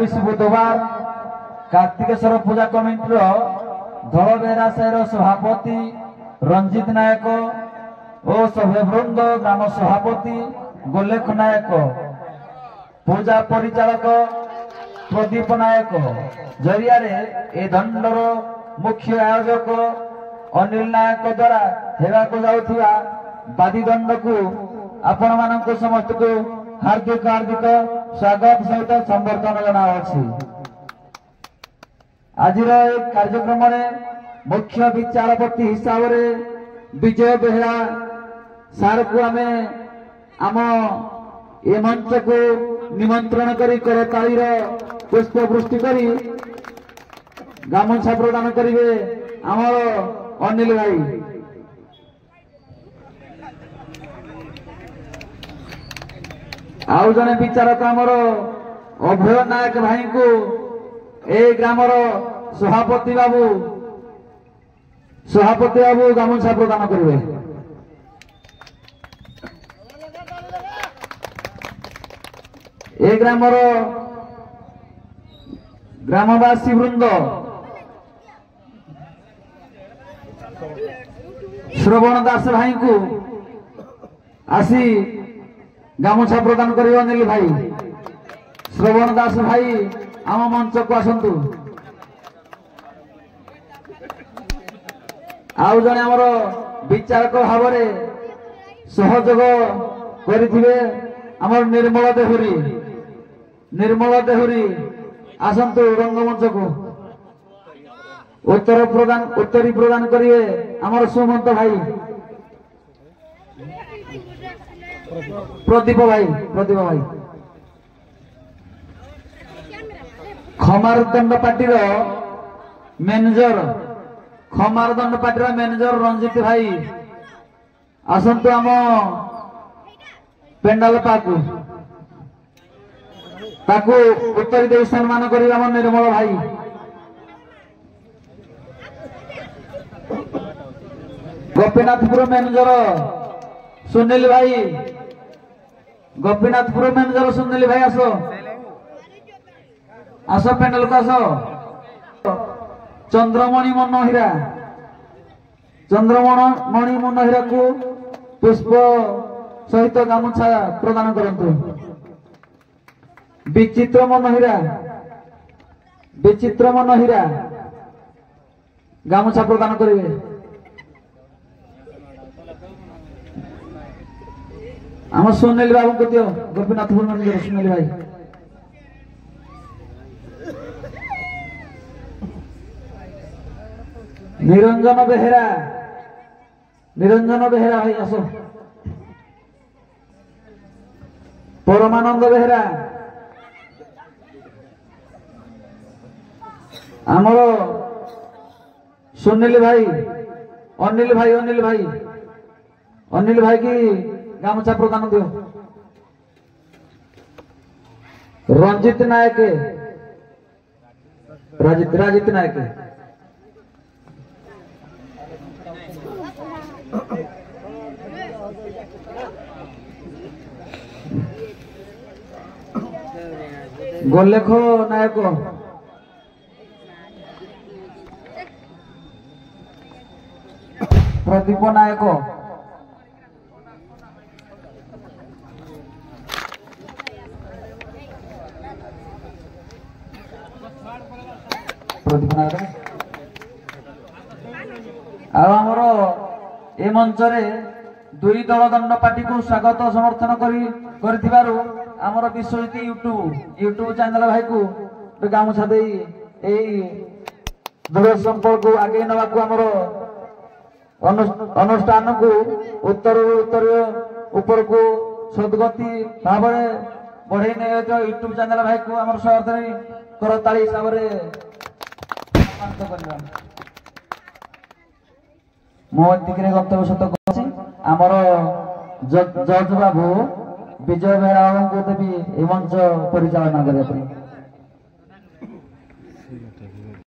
24 बुधवार कार्तिकेश्वर पूजा कमिटी धलबेहरा साहिर सभापति रंजित नायक और सभ्यवृंद ग्राम सभापति गोलेख नायक पूजा परिचालक प्रदीप नायक जरिया ए दंडर मुख्य आयोजक अनिल नायक द्वारा हेबाकु जाउथिबा बादी दंड को आपण मानक समस्त को हार्दिक हार्दिक स्वागत सहित संबर्धन जनावछि। आज कार्यक्रम मुख्य विचारपति हिसाब से विजय बेहरा सार को आम आम ए मंच को निमंत्रण करी करताली पुष्प वृष्टि करी गामुछा प्रदान करेंगे आमर अनिल भाई। आउ जने विचारक आमर अभय नायक भाई को ए ग्रामर सभापति बाबू गामुछा प्रदान करेंगे। ए ग्रामर ग्रामवासी वृंद श्रवण दास भाई को आसी गामुछा प्रदान कर अनिल भाई। श्रवण दास भाई आम मंच को आसतु। आउ जने आमर विचारक भाव सहयोग करिथिबे आमर निर्मल देहुरी आसतु रंगमंच को उत्तरी प्रदान करिए आमर सुमंत भाई प्रदीप भाई खमारदंड पार्टी मैनेजर रंजित भाई आसतु आम पेंडाल पाकू ताकू उत्तरी दे सम्मान कर निर्मल भाई। गोपीनाथपुर मैनेजर सुनील भाई आस पेंडल को आस। चंद्रमणि मनोहीरा को पुष्प सहित गामुछा प्रदान करंतु। विचित्र मनोहीरा गामुछा प्रदान करेंगे। आम सुनील बाबू को दियो गोपीनाथपुर मैनेजर सुनील भाई। निरंजन बेहेरा भाई आसो। परमानंद बेहेरा आमर सुनील भाई अनिल भाई की गामुछा प्रदान दियो। रंजित नायक राजित नायक गोलेख नायक प्रदीप नायक आमर ए मंच दुई दल दंड पार्टी को स्वागत समर्थन करिथिबारु आमर विश्वजित यूट्यूब चैनल भाई को गामुछा दे दूर संपर्क को आगे नवा को आमर अनुष्ठान को उत्तर ऊपर को सदगति भाव बढ़े नहीं यूट्यूब चैनल भाई को आमर सहर्थ करताली हिसाब से गंतव्य सत आमर जज बाबू विजय बेहरा को देवी मंच परिचालना करने।